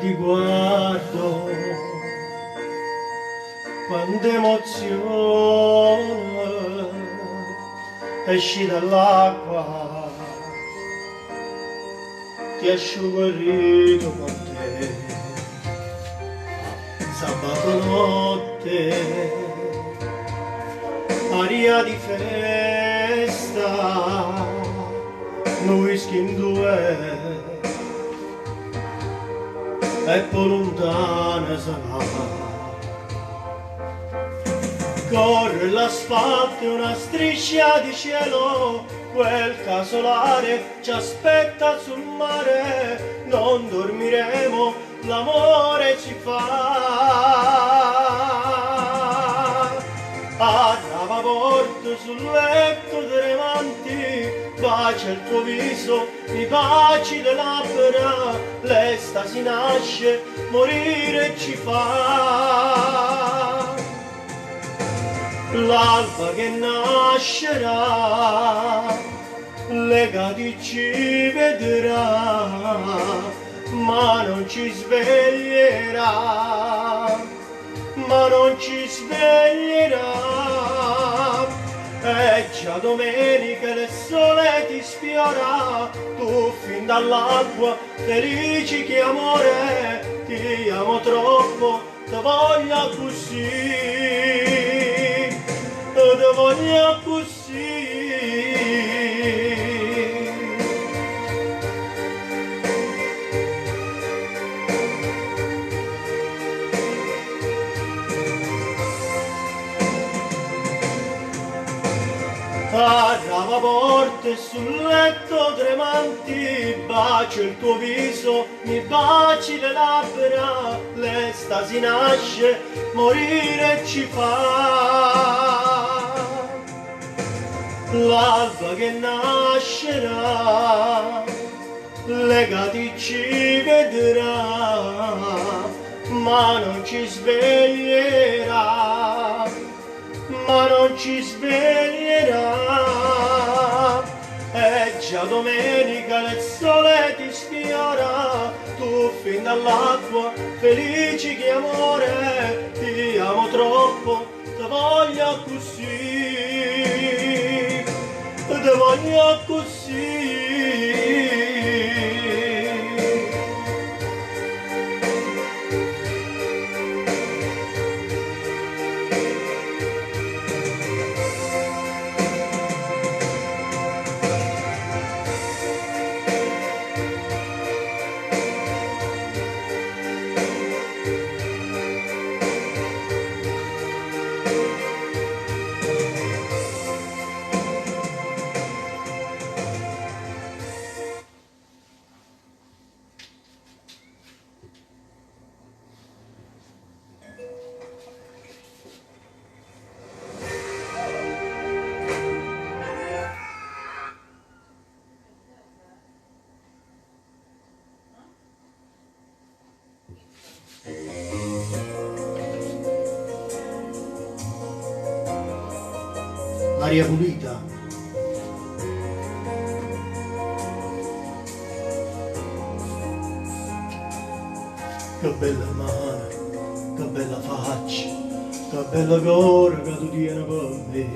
ti guardo, quanta emozione esci dall'acqua, ti asciugo il rito con te, sabato notte, aria di festa, noi whisky in due, e poi lontana sarà. Corre l'asfalto e una striscia di cielo, quel casolare ci aspetta sul mare, non dormiremo, l'amore ci fa. Arrava porto sul letto tremanti, bacia il tuo viso, mi baci le labbra, l'estasi nasce, morire ci fa. L'alba che nascerà, legati ci vedrà, ma non ci sveglierà, ma non ci sveglierà. E già domenica il sole ti sfiora, tu fin dall'acqua felici che amore, ti amo troppo, ti voglio così. Te voglio così. Arrava porte sul letto tremanti, bacio il tuo viso, mi baci le labbra, l'estasi nasce, morire ci fa. L'alba che nascerà, legati ci vedrà, ma non ci sveglierà, ma non ci sveglierà. E già domenica il sole ti sfiora, tu fin dall'acqua felici che amore, ti amo troppo, ti voglio così, ti voglio così. Aria pulita, che bella mano, che bella faccia, che bella cuore che tu tieni per me.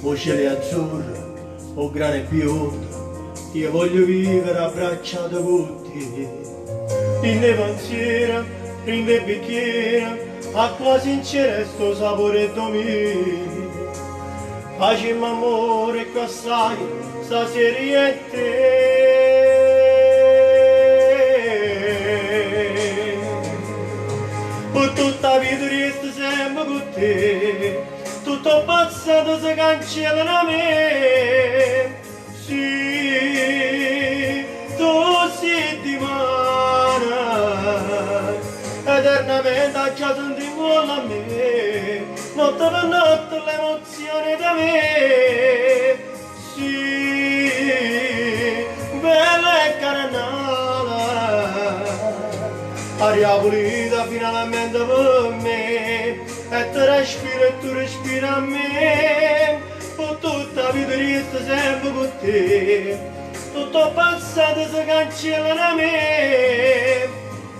O cielo azzurro, o grane bionda, io voglio vivere abbracciato con te. In le pensieri, in le bicchieri, acqua sincera sto sapore mio. Facciamo amore che assai stasera è te. Per tutta la vita resto sempre con te, tutto passato si cancella da me. Sì, tu sei di mano, eternamente già sentiamo a me, notte per notte l'emozione da me. Sì, bella e carnale, aria pulita finalmente per me, e tu respiri a me, per tutta la vita resto sempre con te, tutto passato si cancella da me.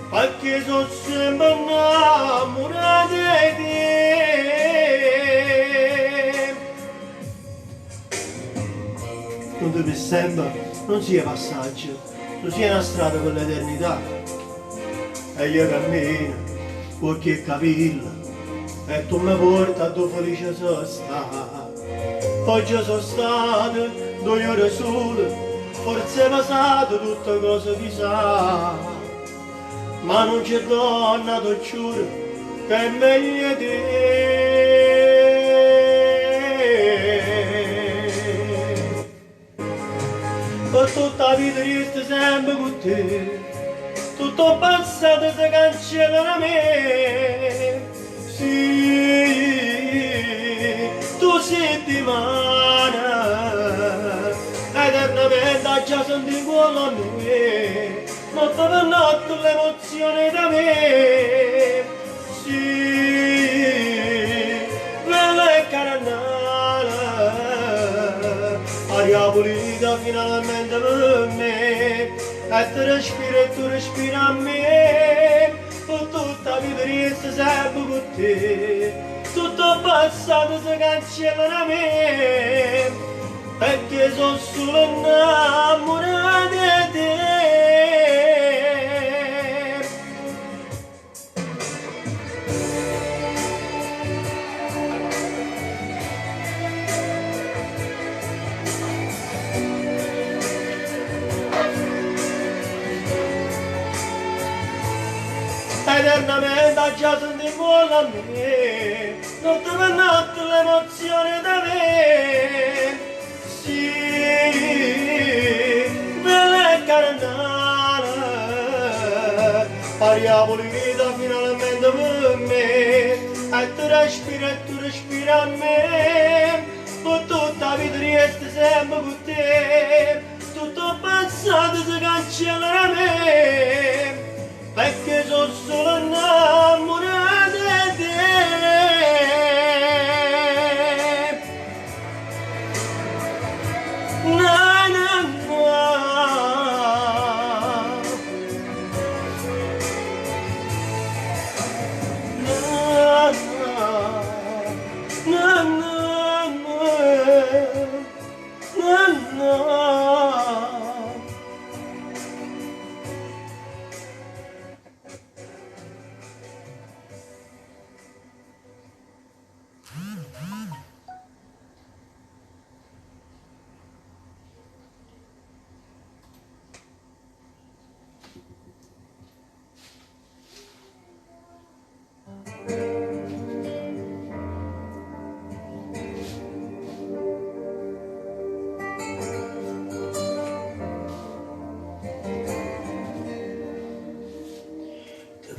perché sono sempre innamorato di te. Non deve sempre, non sia passaggio, non sia una strada per l'eternità. E io cammino, qualche capilla, e tu mi porti a dove felice sono stato. Oggi sono stato 2 ore sole, forse è passato tutte cose che sa, ma non c'è donna, ti giuro, che è meglio di te. Per tutta la vita resto sempre con te, tutto passato si cancella da me. Sì, tu sei di mano, eternamente già senti quello a me, notte per notte l'emozione da me. Sì, bella e carnale, aria pulita finalmente per me, e tu respiri a me. Per tutta la vita resto sempre con te, tutto passato si cancella da me, perché sono solo innamorato di te. Eternamente già senti buono a me, notte per notte l'emozione da me. Sì, bella e carnale, aria pulita finalmente per me, e tu respiri a me. Per tutta la vita resto sempre con te, tutto passato si cancella da me, perché sono solo innamorato di te. Na, na, na. Na, na, na, na, na, na.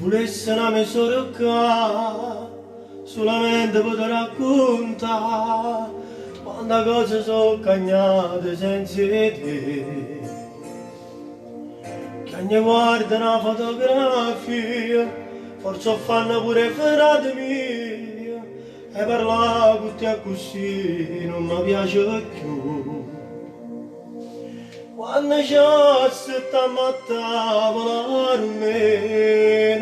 Volesse una misura qua, solamente poter raccontare quante cose sono cagnate senza te. Che ogni guarda una fotografia, forse fanno pure ferate mie, e parlare con te così non mi piace più. Quando c'è sta mattavola domenica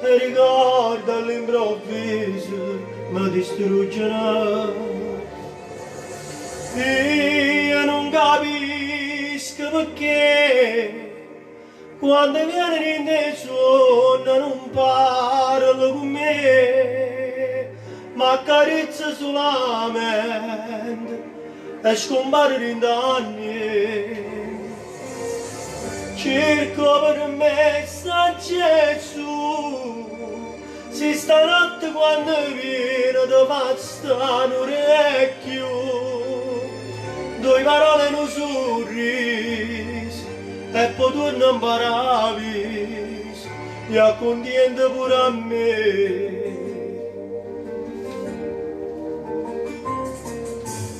e ricordo all'improvviso mi distruggerà. Io non capisco perché quando viene in te suona non parla con me, ma accarezza solamente e scompare in danni. Cerco per me sta Gesù, se stanotte quando viene ti fa stare un orecchio, 2 parole in un sorriso e poi tu non imparavi e accontenti pure a me.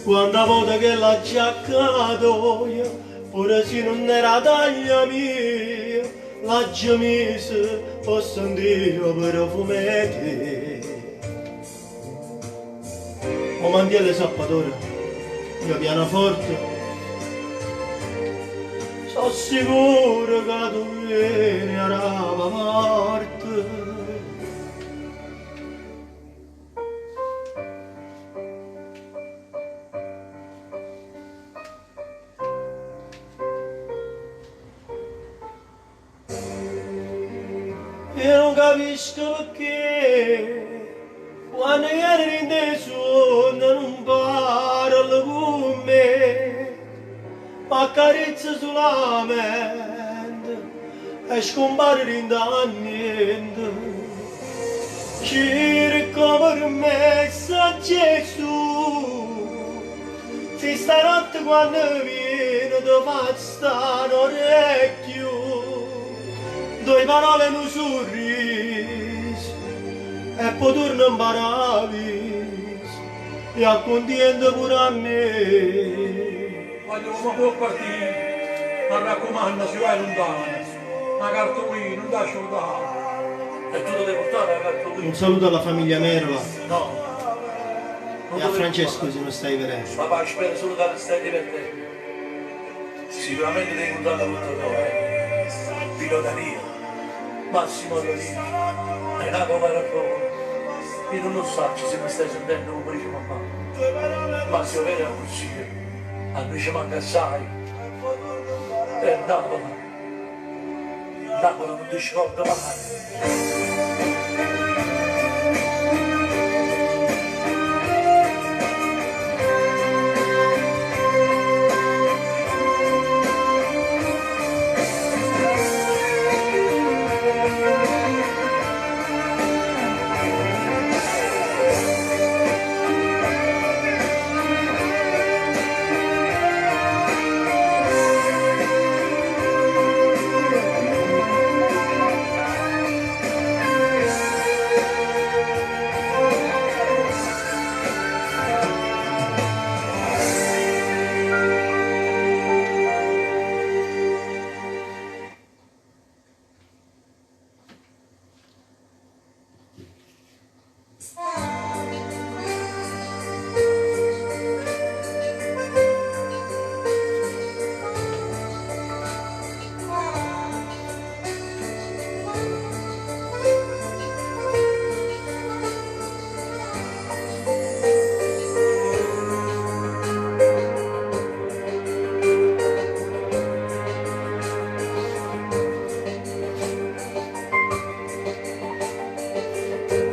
Quanta volta che la giacca toia, pure se non era taglia mia, la gemise posso sentire per fumetti. O mandiele sappatore, io pianoforte, so sicuro che tu vieni a rava morte. Io non capisco perché quando eri in te sonno non parli con me, ma accarezza sulla mente e scompare in da niente. Cerco per me sa Gesù, se stanotte quando viene ti faccio stare orecchio, due parole in un sorriso e poi torno in paradiso e accontenta pure a me. Quando uno può partire, mi raccomando, si vai lontano, una cartolina, non da asciugare. E tu lo devi portare la cartolina? Un saluto alla famiglia Merla No. e a Francesco se non stai vedendo. Papà, spero solo che stai divertendo. Sicuramente devi incontrare la tua pilotania. Massimo Rodino. È una povera povera. Io non lo so se mi stai sentendo come dice mamma. Ma se vero è così. A noi ci manca assai. E Napoli. Napoli non ti scorda mai.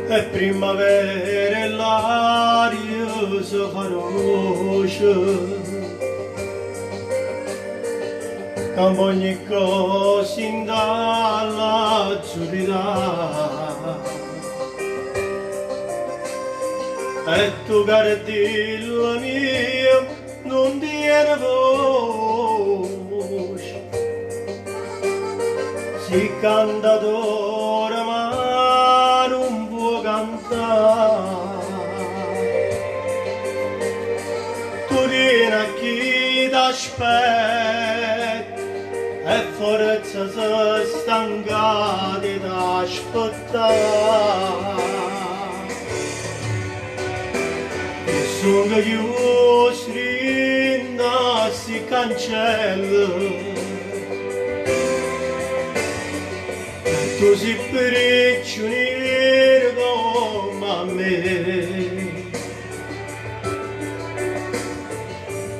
È primavera e l'aria si fa rossa, cambia ogni cosa in dall'azzurrità. E tu cardilla mia non tiene voce, si cantatore ma non può cantare. Tu vieni a chi t'aspetta e forza si stancati d'aspettare. Sono chiusi da si cancella e tu si prigioniero come me.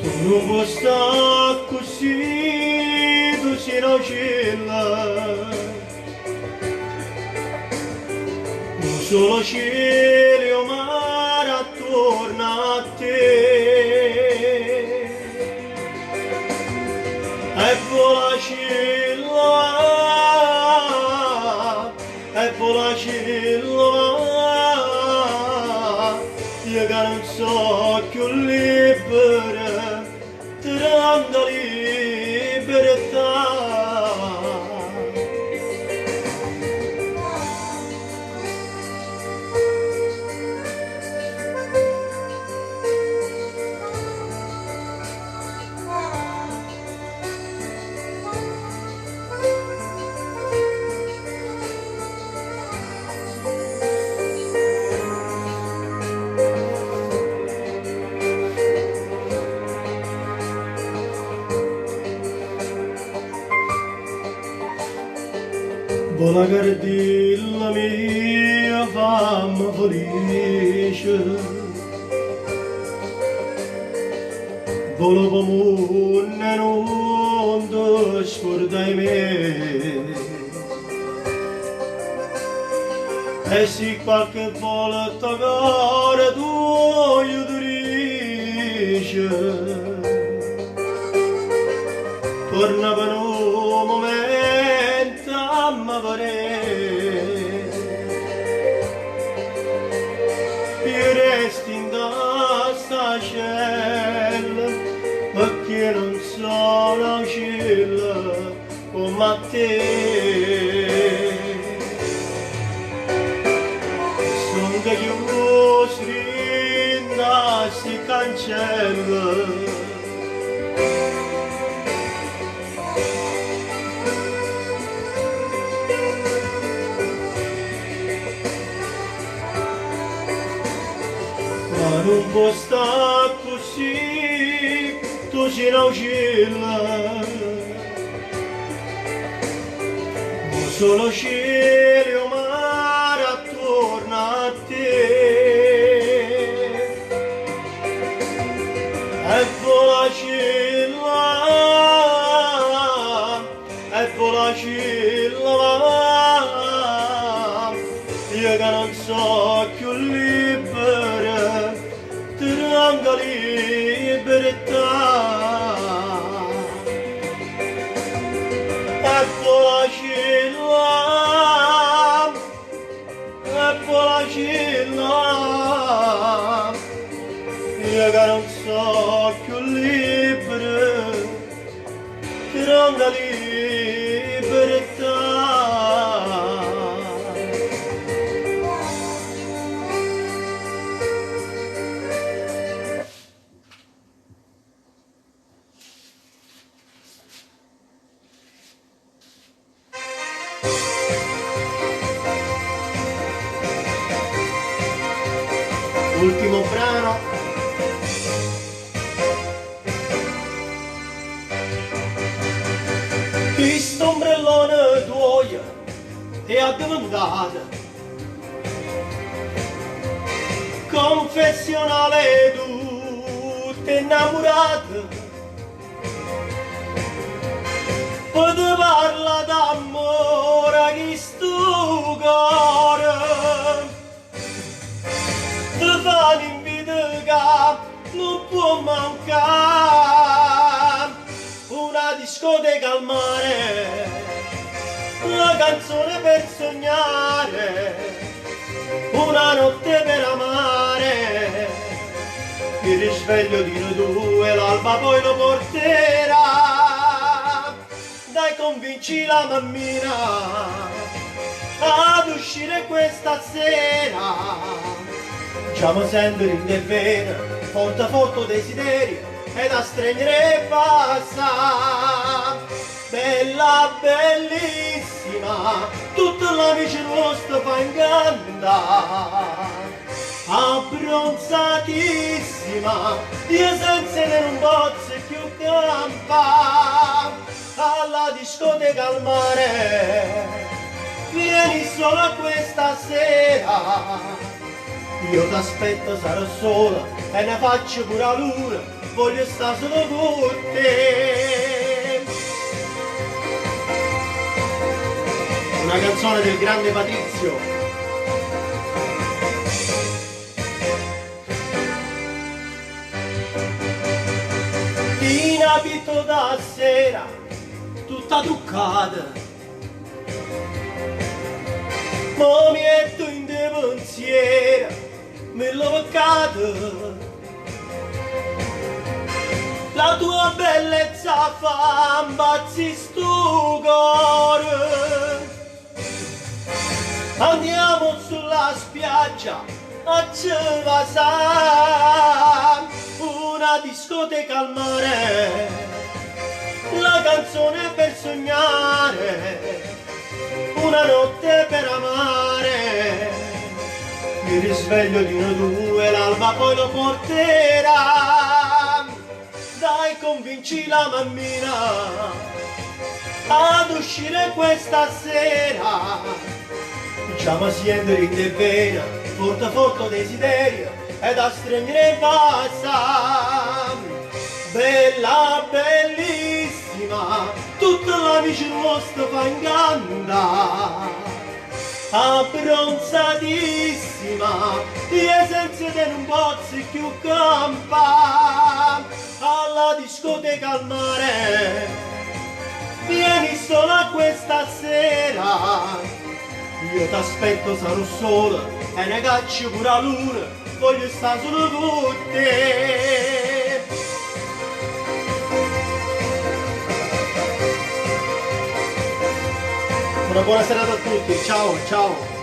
Tu non puoi stare così, tu sei una cella, un solo cielo mare attorno a te. E volaci là, io che non so più libera, tanta libertà. con la cardilla mia fammi felice, volevo munne non ti scordai me, e se qualche volta cara tu aiutatrice, torna per un momento a me vedere, io resti in sta cella, perché non sono uscilla come te. Sono chiusi in sti cancelli, ma non può stare così, tu sei una uscilla, ma solo cielo e mare attorno a te, e volacilla, io che non so più libera, tanta libertà, e volacilla, io che non so più libera, tanta libertà. Ultimo brano. Questo ombrellone tuo è addiventato confessionale, tutte innamorate, pote parla d'amore che sto cuore ti fa un invito che non può mancare, una discoteca al mare, una canzone per sognare, una notte per amare, il risveglio di noi due, l'alba poi lo porterà, dai convinci la mammina ad uscire questa sera. Già mi sento in te vena, forte forte desiderio, ed a stringere e passa. Bella, bellissima, tutti gli amici nostri fa incantare. Abbronzatissima, io senza ne non posso più campare. Alla discoteca al mare, vieni solo questa sera. Io t'aspetto, sarò sola e ne faccio pure a luna, voglio stare solo con te. Una canzone del grande Patrizio. In abito da sera, tutta truccata, ma mi metto in te pensiero, me l'ho peccato. La tua bellezza fa impazzire sto cuore. Andiamo sulla spiaggia a Cevasà, una discoteca al mare, la canzone per sognare, una notte per amare, il risveglio di noi due, l'alba poi lo porterà, dai convinci la mammina ad uscire questa sera. Già mi sento in vena, forte forte desiderio, ed a stremere in passa. Bella, bellissima, tutta la vicina nostra fa incanta. Abbronzatissima, io senza te non posso più campare. Alla discoteca al mare, vieni sola questa sera. Io t'aspetto, sarò sola, e ne caccio pure a luna, voglio stare solo con te. Una buona serata a tutti, ciao ciao.